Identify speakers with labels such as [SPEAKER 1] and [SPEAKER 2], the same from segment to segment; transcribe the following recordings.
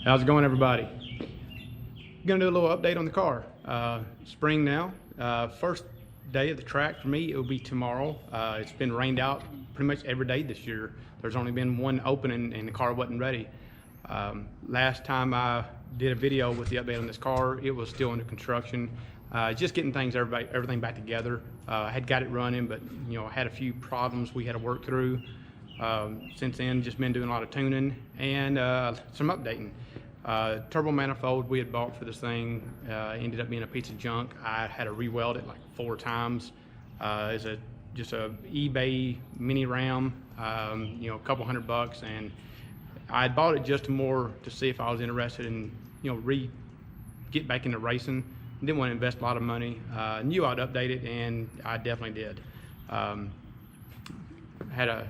[SPEAKER 1] How's it going, everybody? Gonna do a little update on the car. Spring now. First day of the track for me, it will be tomorrow. It's been rained out pretty much every day this year. There's only been one opening and the car wasn't ready. Last time I did a video with the update on this car, it was still under construction. Just getting everything back together. I had got it running, but I had a few problems we had to work through. Since then, just been doing a lot of tuning and some updating. Turbo manifold we had bought for this thing ended up being a piece of junk. I had to re-weld it like 4 times. It's just a eBay mini ram, a couple $100, and I had bought it just to see if I was interested in get back into racing. Didn't want to invest a lot of money. Knew I'd update it, and I definitely did. Had to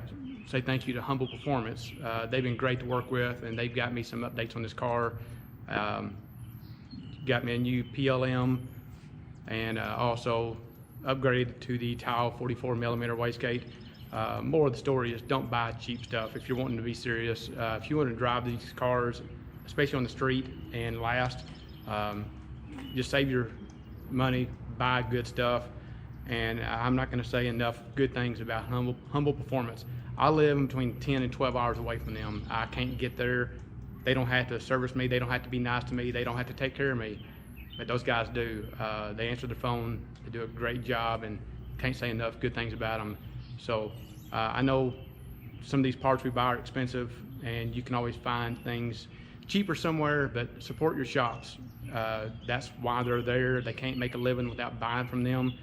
[SPEAKER 1] say thank you to Humble Performance. They've been great to work with, and they've got me some updates on this car. Got me a new PLM, and also upgraded to the Tile 44mm wastegate. More of the story is don't buy cheap stuff if you're wanting to be serious. If you want to drive these cars, especially on the street, and last, just save your money, buy good stuff. And I'm not going to say enough good things about Humble Performance. I live between 10 and 12 hours away from them. I can't get there. They don't have to service me. They don't have to be nice to me. They don't have to take care of me. But those guys do. They answer the phone. They do a great job, and can't say enough good things about them. So I know some of these parts we buy are expensive, and you can always find things cheaper somewhere, but support your shops. That's why they're there. They can't make a living without buying from them.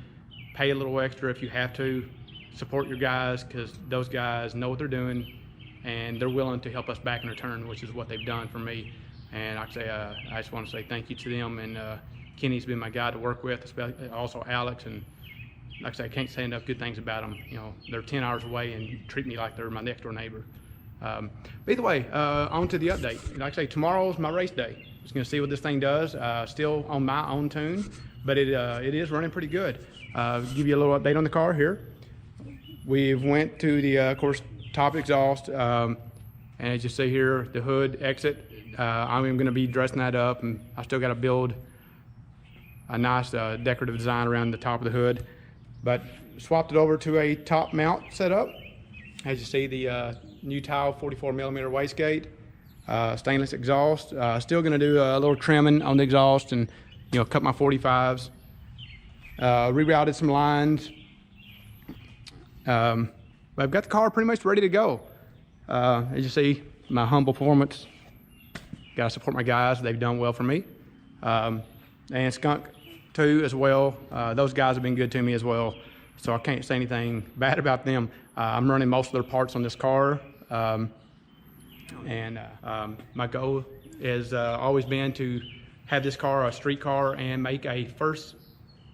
[SPEAKER 1] Pay a little extra if you have to. Support your guys, because those guys know what they're doing, and they're willing to help us back in return, which is what they've done for me. And like I say, I just want to say thank you to them. And Kenny's been my guy to work with, especially also Alex. And like I say, I can't say enough good things about them. They're 10 hours away and treat me like they're my next door neighbor. But either way, on to the update. Like I say, tomorrow's my race day. Just gonna see what this thing does. Still on my own tune, but it is running pretty good. Give you a little update on the car here. We've went to the, of course, top exhaust, and as you see here, the hood exit. I'm going to be dressing that up, and I still got to build a nice decorative design around the top of the hood. But swapped it over to a top mount setup. As you see, the new Tile 44mm wastegate, stainless exhaust. Still going to do a little trimming on the exhaust and cut my 45s. Rerouted some lines. But I've got the car pretty much ready to go. As you see, my Humble Performance. Got to support my guys. They've done well for me. And Skunk too as well. Those guys have been good to me as well. So I can't say anything bad about them. I'm running most of their parts on this car. My goal has always been to have this car a street car and make a first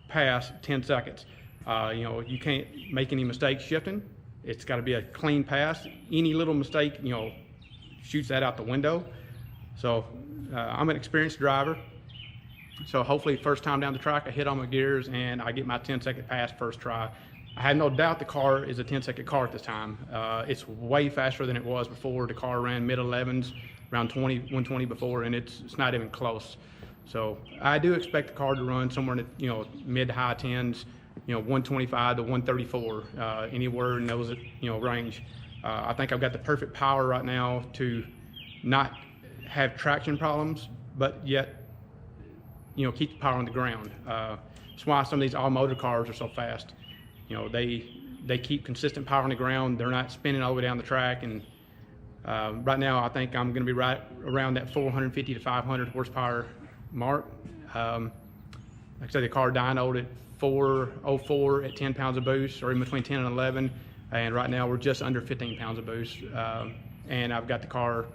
[SPEAKER 1] pass 10 seconds. You can't make any mistakes shifting. It's got to be a clean pass. Any little mistake, shoots that out the window. So I'm an experienced driver. So hopefully first time down the track, I hit on my gears and I get my 10-second pass first try. I have no doubt the car is a 10-second car at this time. It's way faster than it was before. The car ran mid-11s, around 120 before, and it's not even close. So I do expect the car to run somewhere in the mid to high 10s. 125 to 134, anywhere in those range. I think I've got the perfect power right now to not have traction problems, but yet keep the power on the ground. That's why some of these all-motor cars are so fast. They keep consistent power on the ground. They're not spinning all the way down the track. And right now I think I'm going to be right around that 450 to 500 horsepower mark. Like I said, the car dynoed at 404 at 10 pounds of boost, or in between 10 and 11, and right now we're just under 15 pounds of boost. And I've got the car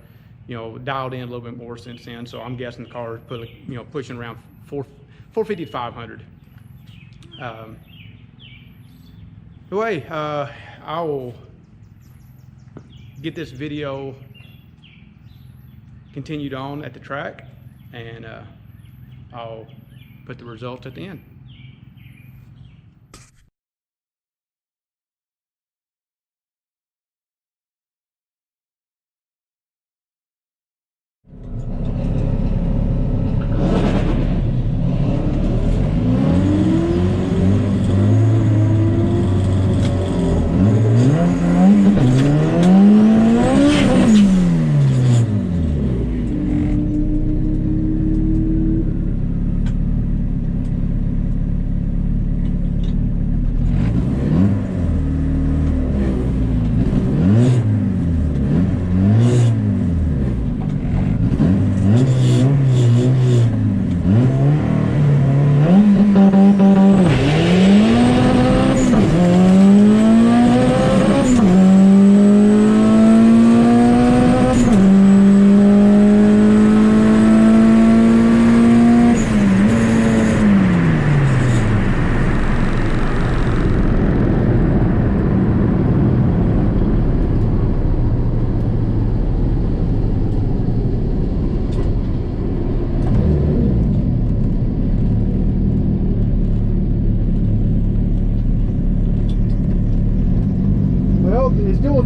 [SPEAKER 1] dialed in a little bit more since then, so I'm guessing the car is pushing around 450 to 500. Anyway, I will get this video continued on at the track, and I'll put the results at the end.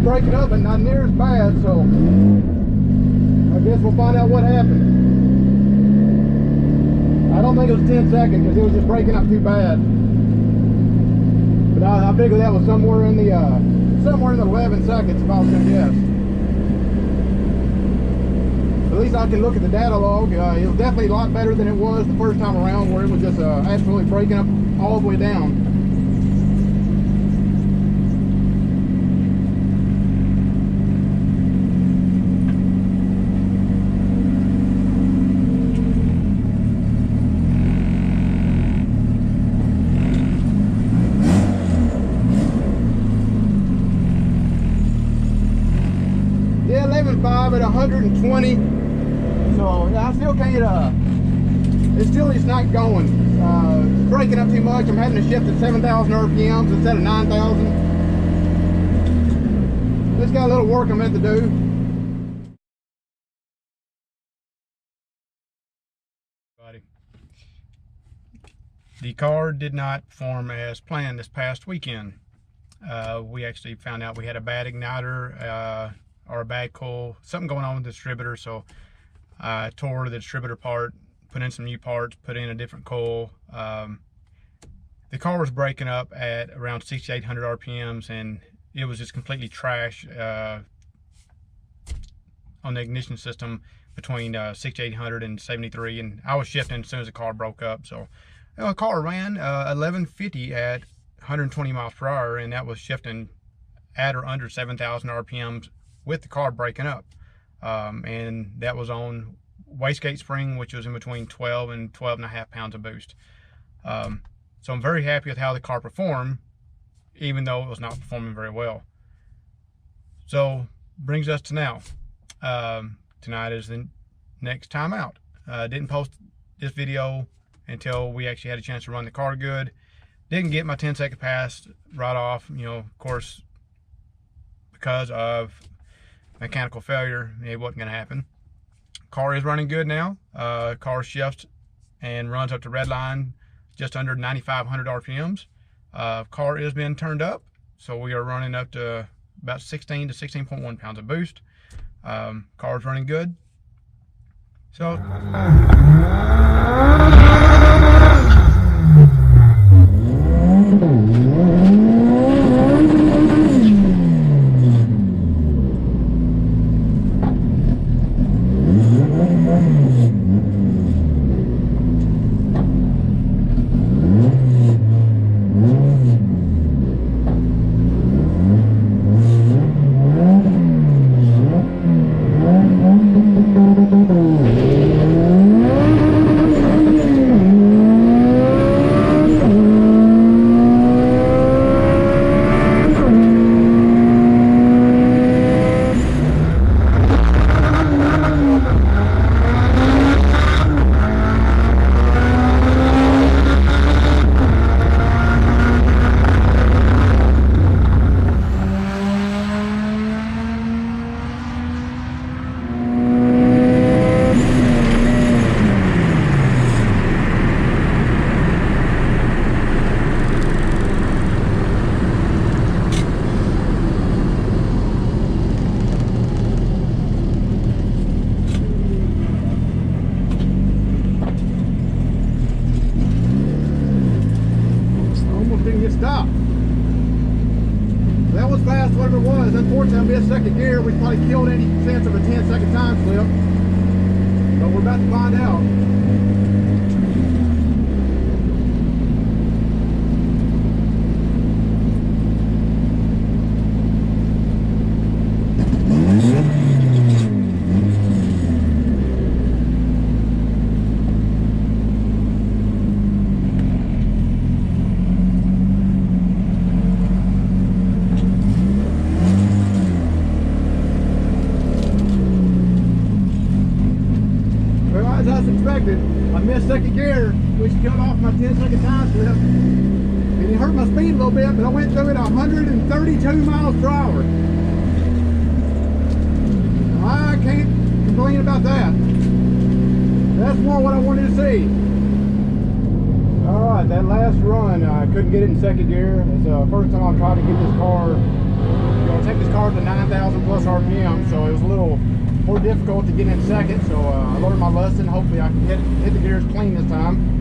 [SPEAKER 2] was breaking up, but not near as bad, so I guess we'll find out what happened. I don't think it was 10 seconds because it was just breaking up too bad. But I figure that was somewhere in the 11 seconds if I was going to guess. At least I can look at the data log. It was definitely a lot better than it was the first time around, where it was just absolutely breaking up all the way down. Yeah, 11.5 at 120. So I still can't, it's still just not going. It's breaking up too much. I'm having to shift at 7,000 RPMs instead of 9,000. Just got a little work I'm meant to do. The car did not perform as planned this past weekend. We actually found out we had a bad igniter or a bad coil, something going on with the distributor, so I tore the distributor part, put in some new parts, put in a different coil. The car was breaking up at around 6,800 RPMs, and it was just completely trash on the ignition system between 6,800 and 73, and I was shifting as soon as the car broke up. So the car ran 1150 at 120 miles per hour, and that was shifting at or under 7,000 RPMs with the car breaking up. And that was on wastegate spring, which was in between 12 and 12.5 pounds of boost. So I'm very happy with how the car performed, even though it was not performing very well. So brings us to now. Tonight is the next time out. Didn't post this video until we actually had a chance to run the car good. Didn't get my 10-second pass right off, you know, of course, because of mechanical failure. It wasn't going to happen. Car is running good now. Car shifts and runs up to red line just under 9,500 RPMs. Car is being turned up, so we are running up to about 16 to 16.1 pounds of boost. Car is running good. So stop. That was fast, whatever it was. Unfortunately, I missed second gear. We probably killed any chance of a 10-second time slip. But we're about to find out. Expected. I missed second gear, which cut off my 10-second time slip, and it hurt my speed a little bit, but I went through it 132 miles per hour. I can't complain about that. That's more what I wanted to see. Alright, that last run, I couldn't get it in second gear. It's the first time I've tried to get this car going to take this car to 9,000 plus RPM, so it was a little more difficult to get in second. So I learned my lesson. Hopefully I can hit the gears clean this time.